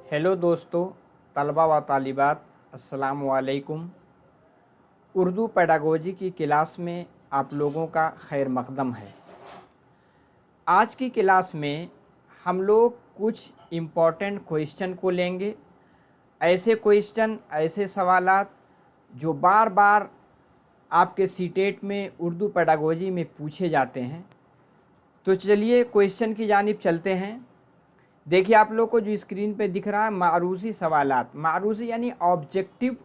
Hello दोस्तों, तलबा व तालिबात, अस्सलामु अलैकुम। उर्दू पेडागोजी की क्लास में आप लोगों का खैर मक़दम है। आज की क्लास में हम लोग कुछ इम्पॉर्टेंट क्वेश्चन को लेंगे। ऐसे क्वेश्चन, ऐसे सवालात जो बार बार आपके सीटेट में उर्दू पेडागोजी में पूछे जाते हैं। तो चलिए क्वेश्चन की जानिब चलते हैं। देखिए आप लोग को जो स्क्रीन पे दिख रहा है मारूज़ी सवालात, मारूज़ी यानी ऑब्जेक्टिव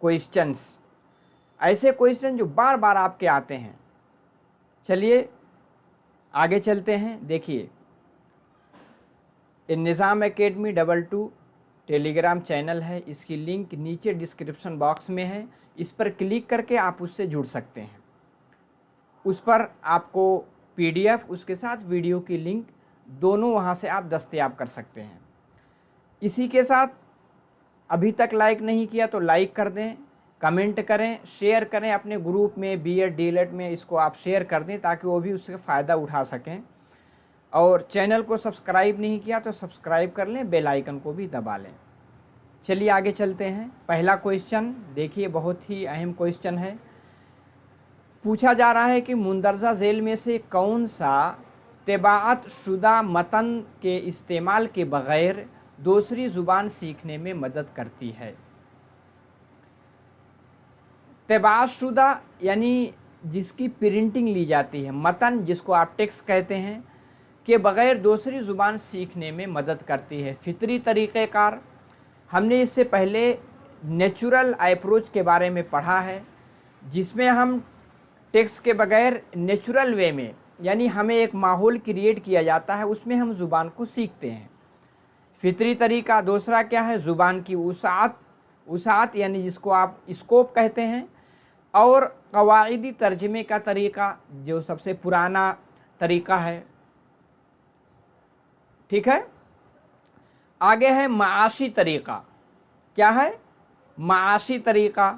क्वेश्चंस, ऐसे क्वेश्चन जो बार बार आपके आते हैं। चलिए आगे चलते हैं। देखिए निज़ाम एकेडमी 22 टेलीग्राम चैनल है, इसकी लिंक नीचे डिस्क्रिप्शन बॉक्स में है। इस पर क्लिक करके आप उससे जुड़ सकते हैं। उस पर आपको PDF उसके साथ वीडियो की लिंक दोनों वहाँ से आप दस्तयाब कर सकते हैं। इसी के साथ अभी तक लाइक नहीं किया तो लाइक कर दें, कमेंट करें, शेयर करें अपने ग्रुप में, BEd DELED में इसको आप शेयर कर दें ताकि वो भी उससे फ़ायदा उठा सकें। और चैनल को सब्सक्राइब नहीं किया तो सब्सक्राइब कर लें, बेल आइकन को भी दबा लें। चलिए आगे चलते हैं। पहला क्वेश्चन देखिए, बहुत ही अहम क्वेश्चन है। पूछा जा रहा है कि मुंदरजा झेल में से कौन सा तबाअत शुदा मतन के इस्तेमाल के बग़ैर दूसरी ज़ुबान सीखने में मदद करती है। तबाअत शुदा यानी जिसकी प्रिंटिंग ली जाती है, मतन जिसको आप टेक्स्ट कहते हैं, के बग़ैर दूसरी ज़ुबान सीखने में मदद करती है। फितरी तरीक़ेकार, हमने इससे पहले नेचुरल अप्रोच के बारे में पढ़ा है, जिसमें हम टेक्स्ट के बग़ैर नेचुरल वे में, यानी हमें एक माहौल क्रिएट किया जाता है, उसमें हम ज़ुबान को सीखते हैं। फितरी तरीका। दूसरा क्या है? ज़ुबान की उसात यानी जिसको आप स्कोप कहते हैं। और कवायदी तर्जमे का तरीका जो सबसे पुराना तरीका है। ठीक है। आगे है माशी तरीका। क्या है? माशी तरीका।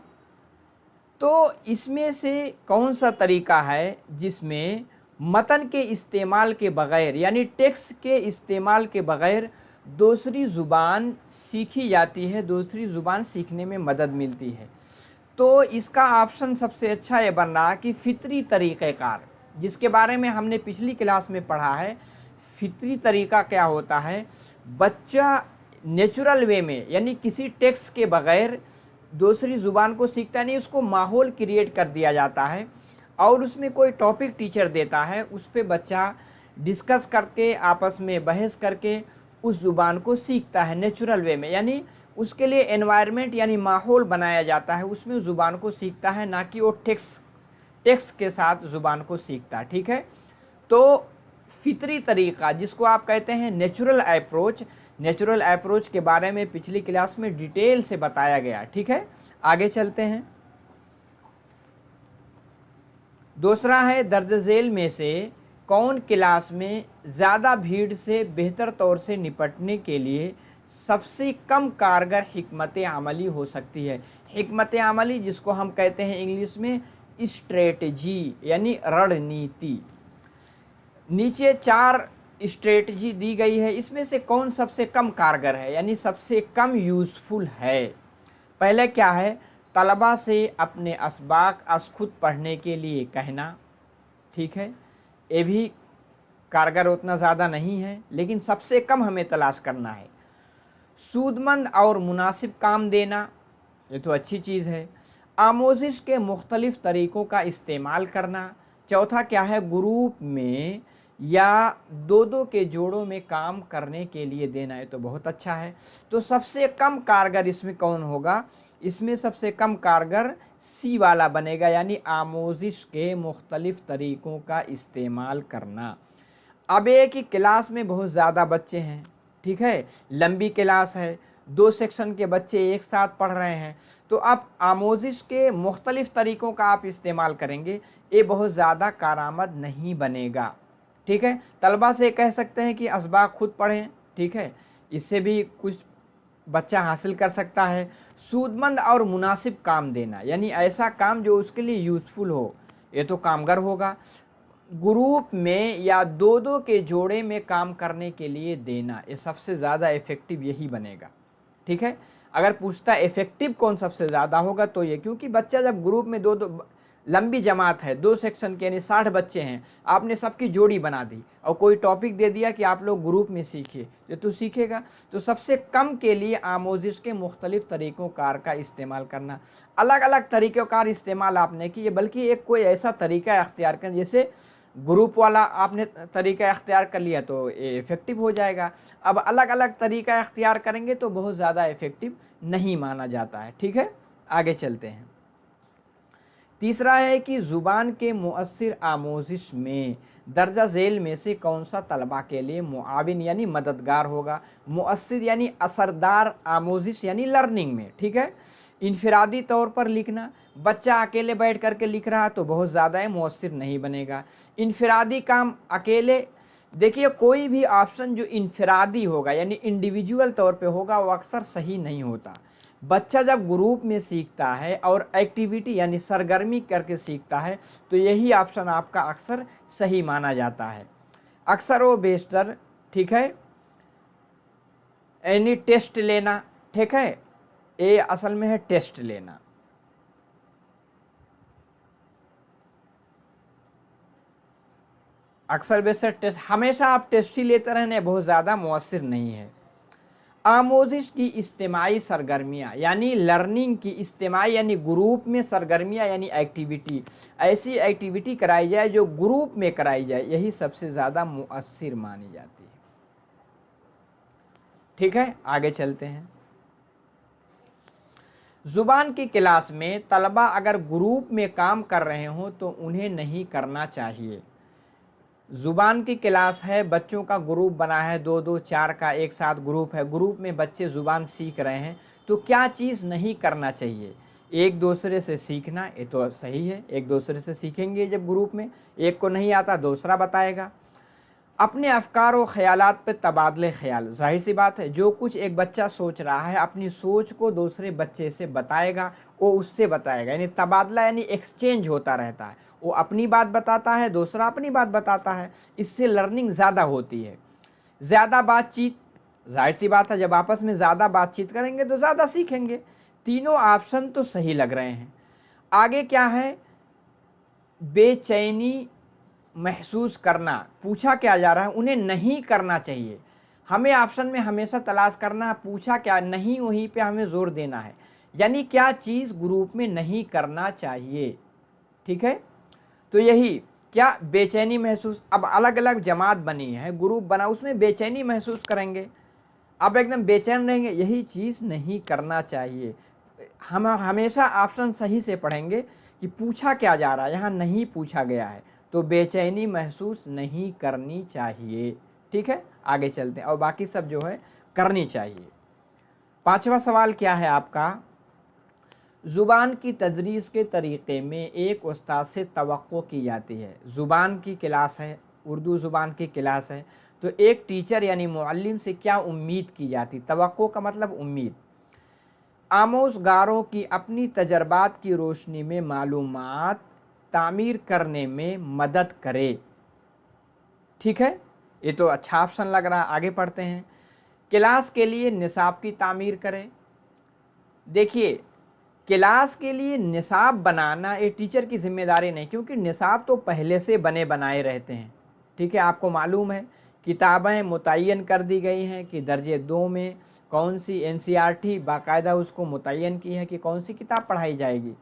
तो इसमें से कौन सा तरीका है जिसमें मतन के इस्तेमाल के बग़ैर यानी टेक्स्ट के इस्तेमाल के बग़ैर दूसरी ज़ुबान सीखी जाती है, दूसरी ज़ुबान सीखने में मदद मिलती है? तो इसका ऑप्शन सबसे अच्छा ये बन रहा कि फितरी तरीक़ेकार, जिसके बारे में हमने पिछली क्लास में पढ़ा है। फितरी तरीका क्या होता है? बच्चा नेचुरल वे में यानी किसी टेक्स्ट के बग़ैर दूसरी ज़ुबान को सीखता नहीं, उसको माहौल क्रिएट कर दिया जाता है और उसमें कोई टॉपिक टीचर देता है, उस पे बच्चा डिस्कस करके, आपस में बहस करके उस ज़ुबान को सीखता है नेचुरल वे में। यानी उसके लिए एनवायरनमेंट यानी माहौल बनाया जाता है, उसमें ज़ुबान को सीखता है, ना कि वो टेक्स्ट के साथ ज़ुबान को सीखता है। ठीक है। तो फितरी तरीक़ा जिसको आप कहते हैं नेचुरल अप्रोच के बारे में पिछली क्लास में डिटेल से बताया गया। ठीक है। आगे चलते हैं। दूसरा है दर्ज झेल में से कौन क्लास में ज़्यादा भीड़ से बेहतर तौर से निपटने के लिए सबसे कम कारगर हिकमत अमली हो सकती है? हिकमत अमली जिसको हम कहते हैं इंग्लिश में स्ट्रेटजी यानी रणनीति। नीचे 4 स्ट्रेटजी दी गई है, इसमें से कौन सबसे कम कारगर है यानी सबसे कम यूज़फुल है? पहले क्या है? तलबा से अपने असबाक खुद पढ़ने के लिए कहना। ठीक है। ये भी कारगर उतना ज़्यादा नहीं है, लेकिन सबसे कम हमें तलाश करना है। सूदमंद और मुनासिब काम देना, ये तो अच्छी चीज़ है। आमोजिश के मुख्तलिफ़ तरीक़ों का इस्तेमाल करना। चौथा क्या है? ग्रुप में या दो के जोड़ों में काम करने के लिए देना, है तो बहुत अच्छा है। तो सबसे कम कारगर इसमें कौन होगा? इसमें सबसे कम कारगर सी वाला बनेगा, यानी आमोजिश के मुख्तलिफ़ तरीक़ों का इस्तेमाल करना। अब एक ही क्लास में बहुत ज़्यादा बच्चे हैं, ठीक है, लंबी क्लास है, 2 सेक्शन के बच्चे एक साथ पढ़ रहे हैं, तो आप आमोजिश के मुख्तलिफ़ तरीक़ों का आप इस्तेमाल करेंगे, ये बहुत ज़्यादा कारआमद नहीं बनेगा। ठीक है। तलबा से कह सकते हैं कि असबाक खुद पढ़ें। ठीक है, इससे भी कुछ बच्चा हासिल कर सकता है। सूदमंद और मुनासिब काम देना, यानी ऐसा काम जो उसके लिए यूज़फुल हो, ये तो कामगर होगा। ग्रुप में या दो दो के जोड़े में काम करने के लिए देना, ये सबसे ज़्यादा इफ़ेक्टिव यही बनेगा। ठीक है, अगर पूछता है इफ़ेक्टिव कौन सबसे ज़्यादा होगा तो ये, क्योंकि बच्चा जब ग्रुप में दो दो, लंबी जमात है, 2 सेक्शन के यानी 60 बच्चे हैं, आपने सबकी जोड़ी बना दी और कोई टॉपिक दे दिया कि आप लोग ग्रुप में सीखिए, जो तो सीखेगा। तो सबसे कम के लिए आमोजिश के मुख्तलिफ तरीक़ों कार का इस्तेमाल करना, अलग अलग तरीक़ों कार इस्तेमाल आपने किए, बल्कि एक कोई ऐसा तरीका अख्तियार करें, जैसे ग्रुप वाला आपने तरीका अख्तियार कर लिया तो ये इफ़ेक्टिव हो जाएगा। अब अलग अलग तरीका अख्तियार करेंगे तो बहुत ज़्यादा इफ़ेक्टिव नहीं माना जाता है। ठीक है, आगे चलते हैं। तीसरा है कि ज़ुबान के मुअस्सिर आमोजिश में दर्जा झेल में से कौन सा तलबा के लिए मुआविन यानी मददगार होगा। मुअस्सिर यानी असरदार आमोजिश यानी लर्निंग में। ठीक है, इनफरादी तौर पर लिखना, बच्चा अकेले बैठ करके लिख रहा है तो बहुत ज़्यादा है, मुअस्सिर नहीं बनेगा। इनफरादी काम अकेले, देखिए कोई भी ऑप्शन जो इनफरादी होगा यानी इंडिविजुअल तौर पे होगा वो अक्सर सही नहीं होता। बच्चा जब ग्रुप में सीखता है और एक्टिविटी यानी सरगर्मी करके सीखता है तो यही ऑप्शन आपका अक्सर सही माना जाता है, अक्सर वो बेस्टर। ठीक है, यानी टेस्ट लेना। ठीक है, ये असल में है टेस्ट लेना। अक्सर बेशर टेस्ट, हमेशा आप टेस्ट ही लेते रहने, बहुत ज़्यादा मुअस्सिर नहीं है। आमोजिश की इज्तिमाई सरगर्मियाँ यानी लर्निंग की इज्तिमाई यानी ग्रुप में सरगर्मियाँ यानी एक्टिविटी, ऐसी एक्टिविटी कराई जाए जो ग्रुप में कराई जाए, यही सबसे ज़्यादा मुअस्सिर मानी जाती है। ठीक है, आगे चलते हैं। ज़ुबान की क्लास में तलबा अगर ग्रुप में काम कर रहे हों तो उन्हें नहीं करना चाहिए। ज़ुबान की क्लास है, बच्चों का ग्रुप बना है, 2-2 4 का एक साथ ग्रुप है, ग्रुप में बच्चे ज़ुबान सीख रहे हैं, तो क्या चीज़ नहीं करना चाहिए। एक दूसरे से सीखना, ये तो सही है, एक दूसरे से सीखेंगे जब ग्रुप में, एक को नहीं आता दूसरा बताएगा। अपने अफकार व ख़यालात पे तबादले ख़याल, ज़ाहिर सी बात है, जो कुछ एक बच्चा सोच रहा है अपनी सोच को दूसरे बच्चे से बताएगा, वो उससे बताएगा, यानी तबादला यानी एक्सचेंज होता रहता है। वो अपनी बात बताता है, दूसरा अपनी बात बताता है, इससे लर्निंग ज़्यादा होती है। ज़्यादा बातचीत, ज़ाहिर सी बात है, जब आपस में ज़्यादा बातचीत करेंगे तो ज़्यादा सीखेंगे। तीनों ऑप्शन तो सही लग रहे हैं। आगे क्या है, बेचैनी महसूस करना, पूछा क्या जा रहा है, उन्हें नहीं करना चाहिए। हमें ऑप्शन में हमेशा तलाश करना है, पूछा क्या नहीं, वहीं पे हमें ज़ोर देना है, यानी क्या चीज़ ग्रुप में नहीं करना चाहिए। ठीक है, तो यही क्या, बेचैनी महसूस। अब अलग अलग जमात बनी है, ग्रुप बना, उसमें बेचैनी महसूस करेंगे, अब एकदम बेचैन रहेंगे, यही चीज़ नहीं करना चाहिए। हम हमेशा ऑप्शन सही से पढ़ेंगे कि पूछा क्या जा रहा है, यहाँ नहीं पूछा गया है, तो बेचैनी महसूस नहीं करनी चाहिए। ठीक है, आगे चलते हैं, और बाकी सब जो है करनी चाहिए। पांचवा सवाल क्या है आपका, ज़ुबान की तदरीस के तरीक़े में एक उस्ताद से तवक्को की जाती है। ज़ुबान की क्लास है, उर्दू ज़ुबान की क्लास है, तो एक टीचर यानी मुअल्लिम से क्या उम्मीद की जाती, तवक्को का मतलब उम्मीद। आमोज़गारों की अपनी तजर्बात की रोशनी में मालूमात तामीर करने में मदद करे। ठीक है, ये तो अच्छा ऑप्शन लग रहा है, आगे पढ़ते हैं। क्लास के लिए निसाब की तामीर करे। देखिए, क्लास के लिए निसाब बनाना ये टीचर की जिम्मेदारी नहीं, क्योंकि निसाब तो पहले से बने बनाए रहते हैं। ठीक है, आपको मालूम है किताबें मुतय्यन कर दी गई हैं कि दर्जे 2 में कौन सी, NCERT बाकायदा उसको मुतय्यन की है कि कौन सी किताब पढ़ाई जाएगी।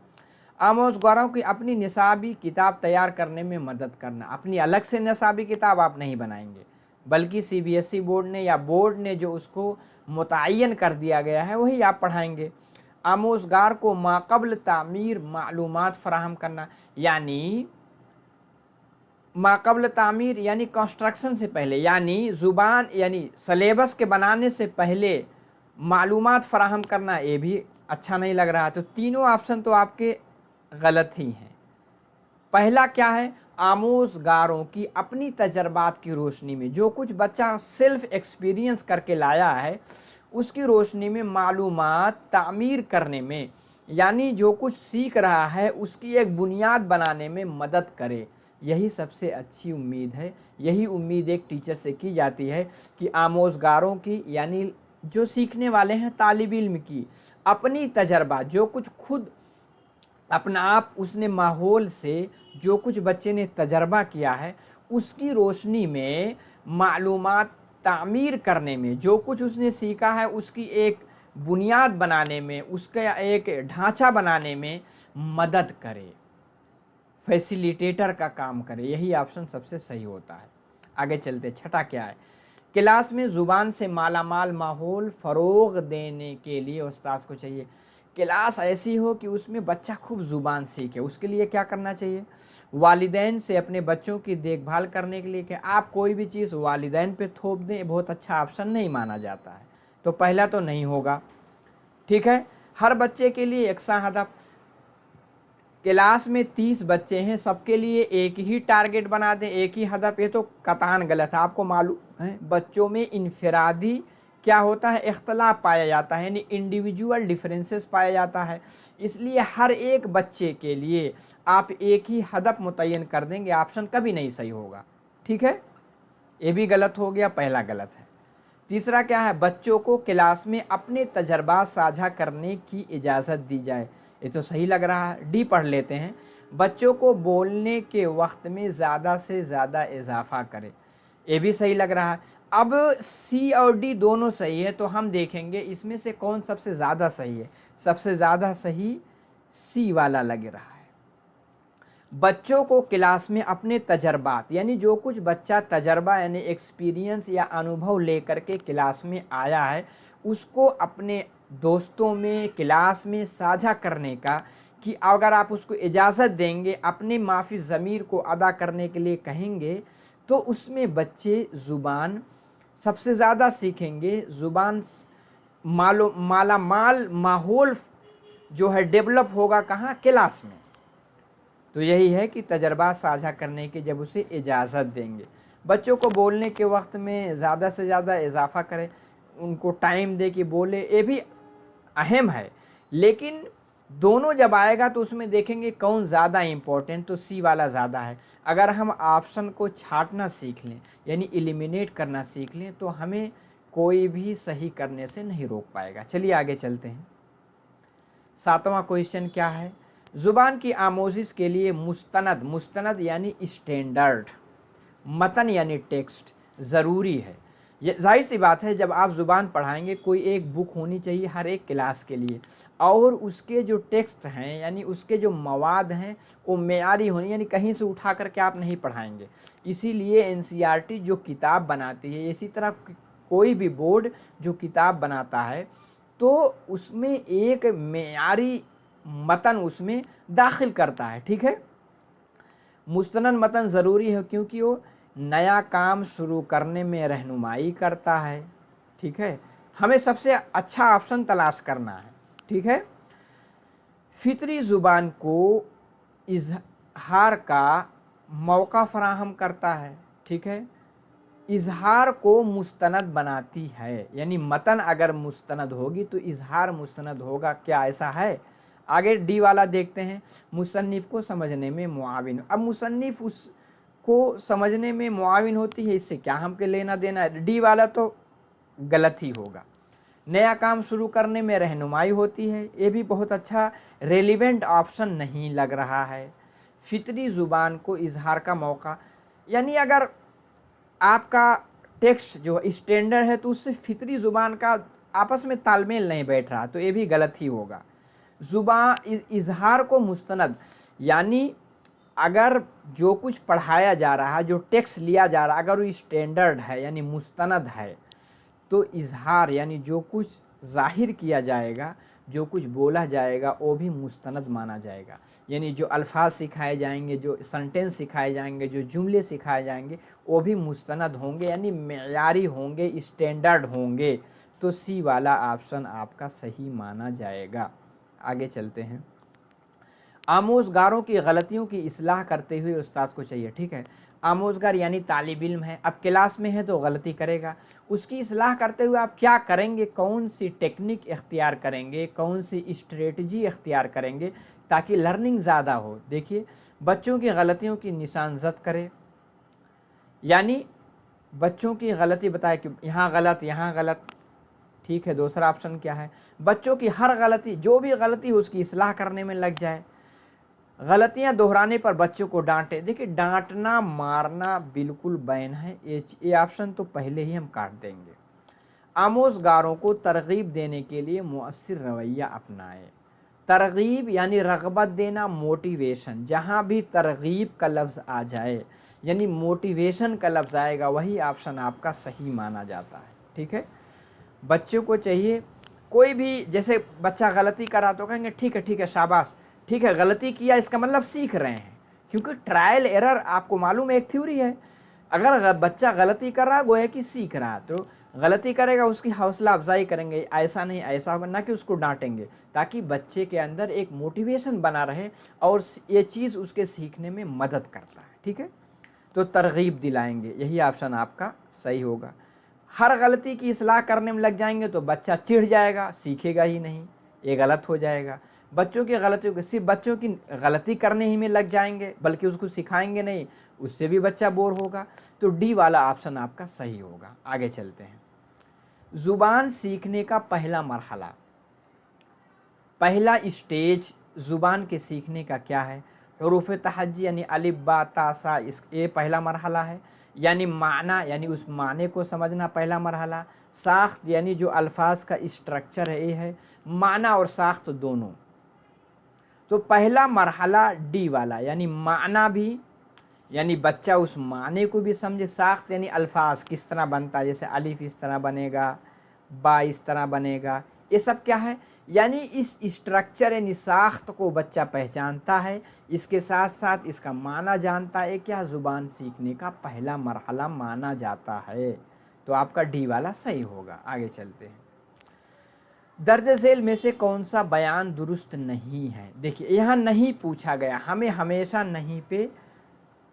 आमोज़गारों की अपनी निसाबी किताब तैयार करने में मदद करना, अपनी अलग से निसाबी किताब आप नहीं बनाएंगे, बल्कि CBSE बोर्ड ने या बोर्ड ने जो उसको मुतय्यन कर दिया गया है वही आप पढ़ाएंगे। आमोज़गार को माक़ब्ल तामीर मालूमात फ़राहम करना, यानी माक़ब्ल तामीर यानी कंस्ट्रक्शन से पहले, यानी ज़ुबान यानी सलेबस के बनाने से पहले मालूमात फ़राहम करना, ये भी अच्छा नहीं लग रहा। तो तीनों ऑप्शन तो आपके गलत ही हैं। पहला क्या है, आमोज़गारों की अपनी तजर्बात की रोशनी में, जो कुछ बच्चा सेल्फ एक्सपीरियंस करके लाया है उसकी रोशनी में मालूमात तामीर करने में, यानी जो कुछ सीख रहा है उसकी एक बुनियाद बनाने में मदद करे, यही सबसे अच्छी उम्मीद है। यही उम्मीद एक टीचर से की जाती है कि आमोज़गारों की, यानी जो सीखने वाले हैं तालिब इल्म की, अपनी तजर्बा, जो कुछ खुद अपना आप उसने माहौल से जो कुछ बच्चे ने तजर्बा किया है उसकी रोशनी में मालूमात तामीर करने में, जो कुछ उसने सीखा है उसकी एक बुनियाद बनाने में, उसका एक ढांचा बनाने में मदद करे, फैसिलिटेटर का काम करे। यही ऑप्शन सबसे सही होता है। आगे चलते, छठा क्या है? क्लास में ज़ुबान से मालामाल माहौल फ़रोग़ देने के लिए उस्ताद को चाहिए। क्लास ऐसी हो कि उसमें बच्चा खूब ज़ुबान सीखे, उसके लिए क्या करना चाहिए? वालिदैन से अपने बच्चों की देखभाल करने के लिए कि आप कोई भी चीज़ वालिदैन पे थोप दें, बहुत अच्छा ऑप्शन नहीं माना जाता है, तो पहला तो नहीं होगा। ठीक है, हर बच्चे के लिए यकसा हदफ। क्लास में 30 बच्चे हैं, सबके लिए एक ही टारगेट बना दें, एक ही हदफ, ये तो कतई गलत है। आपको मालूम है बच्चों में इनफरादी क्या होता है, इख्तलाफ पाया जाता है, यानी इंडिविजुअल डिफरेंसेस पाया जाता है। इसलिए हर एक बच्चे के लिए आप एक ही हदफ मुतय्यन कर देंगे, ऑप्शन कभी नहीं सही होगा। ठीक है, ये भी गलत हो गया, पहला गलत है। तीसरा क्या है? बच्चों को क्लास में अपने तजर्बात साझा करने की इजाज़त दी जाए। ये तो सही लग रहा है। डी पढ़ लेते हैं। बच्चों को बोलने के वक्त में ज़्यादा से ज़्यादा इजाफा करें। ये भी सही लग रहा है। अब सी और डी दोनों सही है, तो हम देखेंगे इसमें से कौन सबसे ज़्यादा सही है। सबसे ज़्यादा सही सी वाला लग रहा है। बच्चों को क्लास में अपने तजर्बात, यानी जो कुछ बच्चा तजर्बा यानी एक्सपीरियंस या अनुभव लेकर के क्लास में आया है उसको अपने दोस्तों में, क्लास में साझा करने का, कि अगर आप उसको इजाज़त देंगे, अपने माफ़ी ज़मीर को अदा करने के लिए कहेंगे, तो उसमें बच्चे ज़ुबान सबसे ज़्यादा सीखेंगे। ज़ुबान मालामाल माहौल जो है डेवलप होगा कहाँ? क्लास में। तो यही है कि तजर्बा साझा करने की जब उसे इजाज़त देंगे। बच्चों को बोलने के वक्त में ज़्यादा से ज़्यादा इजाफ़ा करें, उनको टाइम दे कि बोले, ये भी अहम है, लेकिन दोनों जब आएगा तो उसमें देखेंगे कौन ज़्यादा इम्पोर्टेंट, तो सी वाला ज़्यादा है। अगर हम ऑप्शन को छांटना सीख लें, यानी एलिमिनेट करना सीख लें, तो हमें कोई भी सही करने से नहीं रोक पाएगा। चलिए आगे चलते हैं। सातवां क्वेश्चन क्या है? ज़ुबान की आमोज़िश के लिए मुस्तनद यानी स्टैंडर्ड, मतन यानी टेक्स्ट ज़रूरी है। ये जाहिर सी बात है, जब आप ज़ुबान पढ़ाएंगे कोई एक बुक होनी चाहिए हर एक क्लास के लिए, और उसके जो टेक्स्ट हैं यानी उसके जो मवाद हैं वो मेयारी होनी, यानी कहीं से उठा करके आप नहीं पढ़ाएंगे। इसीलिए एनसीईआरटी जो किताब बनाती है, इसी तरह कोई भी बोर्ड जो किताब बनाता है तो उसमें एक मेयारी मतन उसमें दाखिल करता है। ठीक है, मुस्तनद मतन ज़रूरी है क्योंकि वो नया काम शुरू करने में रहनुमाई करता है। ठीक है, हमें सबसे अच्छा ऑप्शन तलाश करना है। ठीक है, फितरी ज़ुबान को इजहार का मौका फराहम करता है। ठीक है, इजहार को मुस्तनद बनाती है, यानी मतन अगर मुस्तनद होगी तो इजहार मुस्तनद होगा। क्या ऐसा है? आगे डी वाला देखते हैं। मुसन्निफ़ को समझने में मुआविन। अब मुसन्निफ़ उसको समझने में मुआविन होती है, इससे क्या हमके लेना देना है? डी वाला तो गलत ही होगा। नया काम शुरू करने में रहनुमाई होती है, ये भी बहुत अच्छा रेलिवेंट ऑप्शन नहीं लग रहा है। फितरी ज़ुबान को इजहार का मौका, यानी अगर आपका टेक्स्ट जो स्टैंडर्ड है तो उससे फितरी ज़ुबान का आपस में तालमेल नहीं बैठ रहा, तो ये भी गलत ही होगा। ज़ुबान इजहार को मुस्तनद, यानी अगर जो कुछ पढ़ाया जा रहा है, जो टेक्स्ट लिया जा रहा है, अगर वो स्टैंडर्ड है यानी मुस्तनद है, तो इजहार यानी जो कुछ ज़ाहिर किया जाएगा, जो कुछ बोला जाएगा वो भी मुस्तनद माना जाएगा। यानी जो अल्फाज सिखाए जाएंगे, जो सेंटेंस सिखाए जाएंगे, जो जुमले सिखाए जाएंगे वो भी मुस्तनद होंगे, यानी मेयारी होंगे, स्टैंडर्ड होंगे। तो सी वाला ऑप्शन आपका सही माना जाएगा। आगे चलते हैं। आमोज़गारों की गलतियों की इस्लाह करते हुए उस्ताद को चाहिए। ठीक है, आमोज़गार यानी तालिब इल्म है, अब क्लास में है तो गलती करेगा, उसकी इस्लाह करते हुए आप क्या करेंगे, कौन सी टेक्निक इख्तियार करेंगे, कौन सी स्ट्रेटजी इख्तियार करेंगे ताकि लर्निंग ज़्यादा हो। देखिए, बच्चों की गलतियों की निशानजद करे, यानी बच्चों की गलती बताए कि यहाँ गलत, ठीक है। दूसरा ऑप्शन क्या है, बच्चों की हर गलती, जो भी गलती हो उसकी इस्लाह करने में लग जाए। गलतियां दोहराने पर बच्चों को डांटे। देखिए डांटना मारना बिल्कुल बैन है, ये ऑप्शन तो पहले ही हम काट देंगे। आमोज़गारों को तरगीब देने के लिए मुअस्सिर रवैया अपनाएं। तरगीब यानी रग़बत देना, मोटिवेशन, जहाँ भी तरगीब का लफ्ज़ आ जाए यानी मोटिवेशन का लफ्ज़ आएगा वही ऑप्शन आपका सही माना जाता है, ठीक है। बच्चों को चाहिए, कोई भी जैसे बच्चा गलती करा तो कहेंगे ठीक है शाबाश, ठीक है गलती किया, इसका मतलब सीख रहे हैं, क्योंकि ट्रायल एरर आपको मालूम है एक थ्योरी है। अगर बच्चा गलती कर रहा है गोया कि सीख रहा है, तो गलती करेगा उसकी हौसला अफजाई करेंगे, ऐसा नहीं ऐसा होगा, ना कि उसको डांटेंगे, ताकि बच्चे के अंदर एक मोटिवेशन बना रहे और ये चीज़ उसके सीखने में मदद करता है, ठीक है। तो तरगीब दिलाएंगे, यही ऑप्शन आपका सही होगा। हर गलती की इस्लाह करने में लग जाएंगे तो बच्चा चिढ़ जाएगा, सीखेगा ही नहीं, ये गलत हो जाएगा। बच्चों की गलतियों के सिर्फ बच्चों की गलती करने ही में लग जाएंगे बल्कि उसको सिखाएंगे नहीं, उससे भी बच्चा बोर होगा। तो डी वाला ऑप्शन आपका सही होगा। आगे चलते हैं। ज़ुबान सीखने का पहला मरहला, पहला स्टेज ज़ुबान के सीखने का क्या है? हुरूफ तहज्जी यानी अलिफ बा ता सा, इस ये पहला मरहला है, यानी माना यानी उस माने को समझना पहला मरहला। साख्त यानी जो अल्फाज का स्ट्रक्चर है ये है, माना और साख्त दोनों। तो पहला मरहला डी वाला यानी माना भी, यानी बच्चा उस माने को भी समझे। साख्त यानी अल्फाज किस तरह बनता है, जैसे अलिफ इस तरह बनेगा, बा इस तरह बनेगा, ये सब क्या है, यानी इस स्ट्रक्चर यानी साख्त को बच्चा पहचानता है, इसके साथ साथ इसका माना जानता है, क्या ज़ुबान सीखने का पहला मरहला माना जाता है। तो आपका डी वाला सही होगा। आगे चलते हैं। दर्ज झेल में से कौन सा बयान दुरुस्त नहीं है? देखिए यहाँ नहीं पूछा गया, हमें हमेशा नहीं पे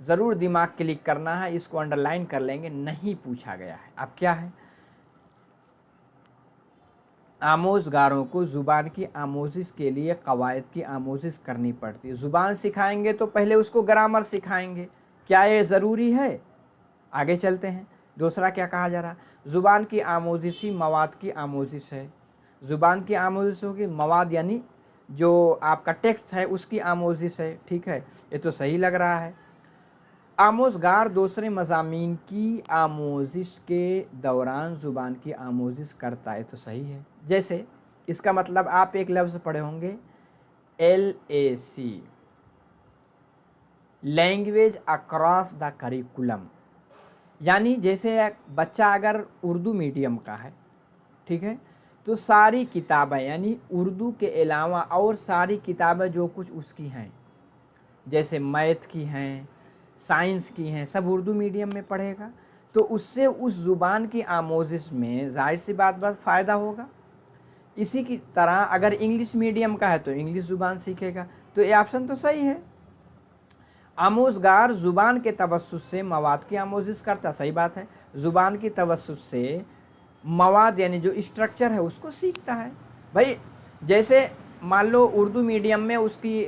ज़रूर दिमाग क्लिक करना है, इसको अंडरलाइन कर लेंगे। नहीं पूछा गया है, अब क्या है? आमोज़गारों को ज़ुबान की आमोज़िश के लिए क़वायद की आमोज़िश करनी पड़ती है। ज़ुबान सिखाएंगे तो पहले उसको ग्रामर सिखाएंगे, क्या ये ज़रूरी है? आगे चलते हैं। दूसरा क्या कहा जा रहा? ज़ुबान की आमोज़िशी मवाद की आमोज़िश है। ज़ुबान की आमोज़िश होगी, मवाद यानी जो आपका टेक्स्ट है उसकी आमोज़िश है, ठीक है, ये तो सही लग रहा है। आमोज़गार दूसरे मज़ामीन की आमोज़िश के दौरान ज़ुबान की आमोज़िश करता है, तो सही है। जैसे इसका मतलब आप एक लफ्ज़ पढ़े होंगे LAC, language across the curriculum, यानी जैसे बच्चा अगर उर्दू मीडियम का है, ठीक है, तो सारी किताबें यानी उर्दू के अलावा और सारी किताबें जो कुछ उसकी हैं, जैसे मैथ की हैं, साइंस की हैं, सब उर्दू मीडियम में पढ़ेगा, तो उससे उस ज़ुबान की आमोज़िश में ज़ाहिर सी बात फ़ायदा होगा। इसी की तरह अगर इंग्लिश मीडियम का है तो इंग्लिश ज़ुबान सीखेगा, तो ये ऑप्शन तो सही है। आमोज़गार ज़ुबान के तवस्सुस से मवाद की आमोज़िश करता, सही बात है। ज़ुबान की तवस्सुस से मवाद यानी जो स्ट्रक्चर है उसको सीखता है। भाई जैसे मान लो उर्दू मीडियम में उसकी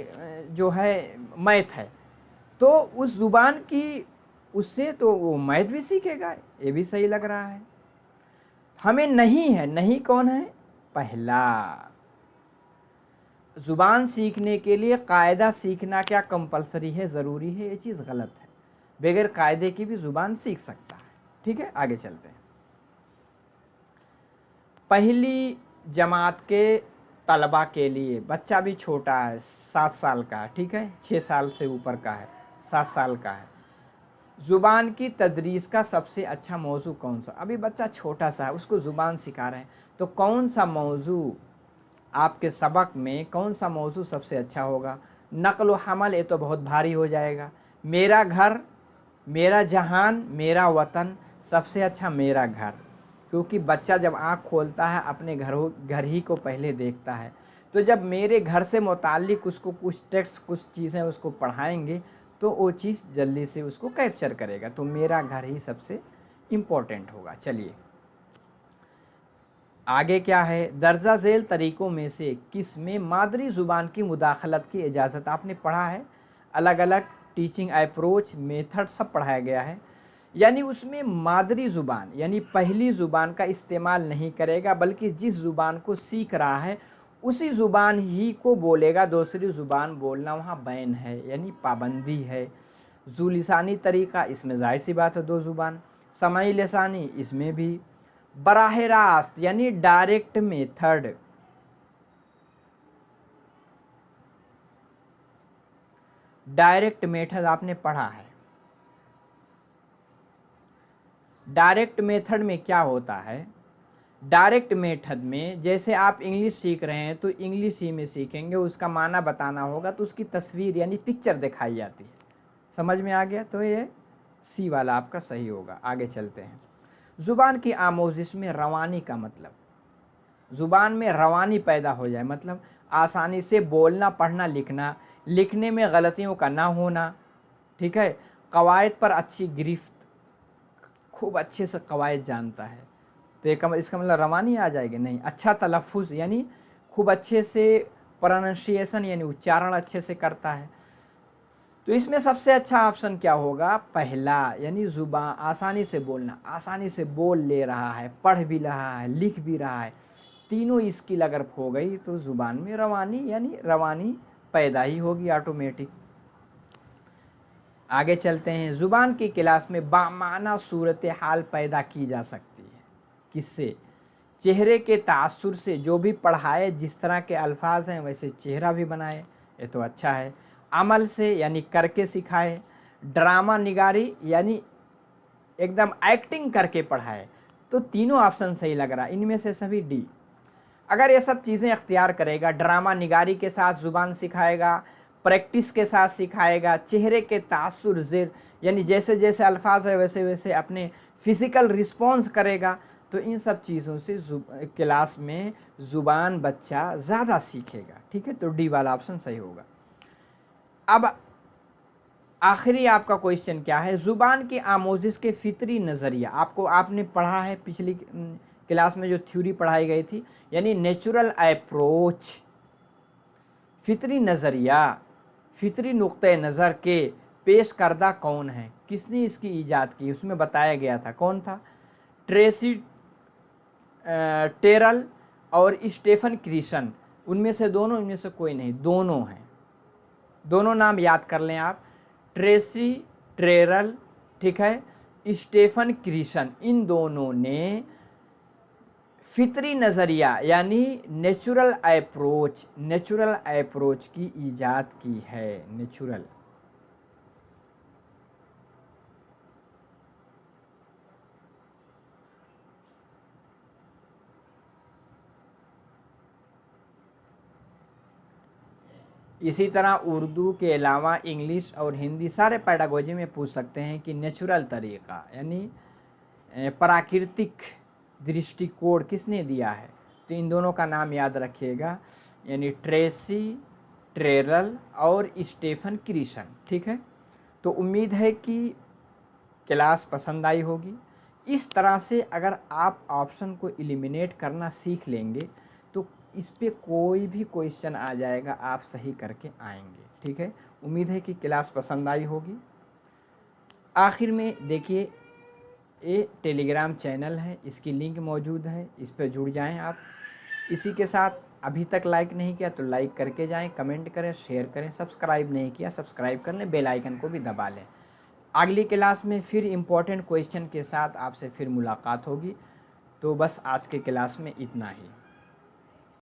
जो है मैथ है, तो उस ज़ुबान की उससे तो वो मैथ भी सीखेगा, ये भी सही लग रहा है। हमें नहीं है, नहीं कौन है? पहला। ज़ुबान सीखने के लिए कायदा सीखना क्या कंपलसरी है, ज़रूरी है? ये चीज़ गलत है, बगैर कायदे की भी ज़ुबान सीख सकता है, ठीक है। आगे चलते हैं। पहली जमात के तलबा के लिए, बच्चा भी छोटा है, 7 साल का है, ठीक है, 6 साल से ऊपर का है, 7 साल का है, ज़ुबान की तदरीस का सबसे अच्छा मौजू कौन सा? अभी बच्चा छोटा सा है, उसको ज़ुबान सिखा रहे हैं, तो कौन सा मौजू आपके सबक में, कौन सा मौजू सबसे अच्छा होगा? नक़्ल व हमल, ये तो बहुत भारी हो जाएगा। मेरा घर, मेरा जहान, मेरा वतन, सबसे अच्छा मेरा घर, क्योंकि बच्चा जब आँख खोलता है अपने घर ही को पहले देखता है। तो जब मेरे घर से मुताल्लिक़ उसको कुछ टेक्स्ट, कुछ चीज़ें उसको पढ़ाएंगे तो वो चीज़ जल्दी से उसको कैप्चर करेगा। तो मेरा घर ही सबसे इम्पोर्टेंट होगा। चलिए आगे क्या है? दर्जा झेल तरीक़ों में से किस में मादरी ज़ुबान की मुदाखलत की इजाज़त? आपने पढ़ा है الگ الگ ٹیچنگ اپروچ میتھڈ سب پڑھایا گیا ہے، یعنی اس میں مادری زبان یعنی پہلی زبان کا استعمال نہیں کرے گا، بلکہ جس زبان کو سیکھ رہا ہے اسی زبان ہی کو بولے گا، دوسری زبان بولنا وہاں بین ہے یعنی پابندی ہے۔ ذو لسانی طریقہ، اس میں ظاہر سی بات ہے دو زبان۔ سمعی لسانی، اس میں بھی۔ براہ راست یعنی ڈائریکٹ میتھڈ، ڈائریکٹ میتھڈ آپ نے پڑھا ہے۔ ڈائریکٹ میتھڈ میں کیا ہوتا ہے؟ ڈائریکٹ میتھڈ میں جیسے آپ انگلش سیکھ رہے ہیں تو انگلش ہی میں سیکھیں گے، اس کا معنی بتانا ہوگا تو اس کی تصویر یعنی پکچر دکھائی جاتی ہے۔ سمجھ میں آ گیا؟ تو یہ سی والا آپ کا صحیح ہوگا۔ آگے چلتے ہیں۔ زبان کی آموزش میں روانی کا مطلب، زبان میں روانی پیدا ہو جائے، مطلب آسانی سے بولنا، پڑھنا، لکھنے میں غلطیوں کا نہ ہونا، ٹھیک ہے، قواعد پر اچھی گرفت، خوب اچھے سے قواعد جانتا ہے تو اس کا مطلب روانی آ جائے گی؟ نہیں۔ اچھا تلفظ یعنی خوب اچھے سے پروننسیشن یعنی اچارن اچھے سے کرتا ہے، تو اس میں سب سے اچھا آپشن کیا ہوگا؟ پہلا، یعنی زبان آسانی سے بولنا، آسانی سے بول لے رہا ہے، پڑھ بھی رہا ہے، لکھ بھی رہا ہے، تینوں اسکل اگر ہو گئی تو زبان میں روانی یعنی روانی پیدا ہی ہوگی آٹومیٹک۔ آگے چلتے ہیں۔ زبان کی کلاس میں بامعنی صورتحال پیدا کی جا سکتی ہے، کس سے؟ چہرے کے تاثر سے۔ جو بھی پڑھائے، جس طرح کے الفاظ ہیں ویسے چہرہ بھی بنائے، یہ تو اچھا ہے۔ عمل سے یعنی کر کے سکھائے۔ ڈرامہ نگاری یعنی ایک دم ایکٹنگ کر کے پڑھائے، تو تینوں آپشن صحیح لگ رہا ہے، ان میں سے سبھی ڈی۔ اگر یہ سب چیزیں اختیار کرے گا، ڈرامہ نگاری کے ساتھ زبان سکھائے گا، پریکٹس کے ساتھ سکھائے گا، چہرے کے تاثر زیر یعنی جیسے جیسے الفاظ ہے ویسے ویسے اپنے فزیکل رسپانس کرے گا، تو ان سب چیزوں سے کلاس میں زبان بچہ زیادہ سیکھے گا، ٹھیک ہے، تو ڈی والا آپشن صحیح ہوگا۔ اب آخری آپ کا کوئسچن کیا ہے؟ زبان کی آموزش کے فطری نظریہ، آپ نے پڑھا ہے پچھلی کلاس میں جو تھیوری پڑھائی گئی تھی، یعنی نیچرل اپروچ، فطری نظریہ، فطری نقطۂ نظر کے پیش کردہ کون ہے؟ کس نے اس کی ایجاد کی؟ اس میں بتایا گیا تھا، کون تھا؟ ٹریسی ٹیرل اور اسٹیفن کریشن، ان میں سے دونوں، ان میں سے کوئی نہیں، دونوں ہیں، دونوں نام یاد کر لیں آپ، ٹریسی ٹیرل، ٹھیک ہے، اسٹیفن کریشن، ان دونوں نے فطری نظریہ یعنی نیچرل اپروچ کی ایجاد کی ہے۔ نیچرل، اسی طرح اردو کے علاوہ انگلش اور ہندی سارے پیڈاگوجی میں پوچھ سکتے ہیں کہ نیچرل طریقہ یعنی پراکرتک درشٹی کوڑ کس نے دیا ہے؟ تو ان دونوں کا نام یاد رکھیے گا، یعنی ٹریسی ٹیرل اور اسٹیفن کریشن، ٹھیک ہے۔ تو امید ہے کہ کلاس پسند آئی ہوگی۔ اس طرح سے اگر آپ آپشن کو ایلیمینیٹ کرنا سیکھ لیں گے تو اس پہ کوئی بھی کوئسچن آ جائے گا آپ صحیح کر کے آئیں گے، ٹھیک ہے۔ امید ہے کہ کلاس پسند آئی ہوگی۔ آخر میں دیکھیے، یہ ٹیلی گرام چینل ہے، اس کی لنک موجود ہے، اس پہ جڑ جائیں آپ۔ اسی کے ساتھ ابھی تک لائک نہیں کیا تو لائک کر کے جائیں، کمنٹ کریں، شیئر کریں، سبسکرائب نہیں کیا سبسکرائب کر لیں، بیل آئیکن کو بھی دبا لیں۔ اگلی کلاس میں پھر امپورٹنٹ کوئسچن کے ساتھ آپ سے پھر ملاقات ہوگی۔ تو بس آج کے کلاس میں اتنا ہی۔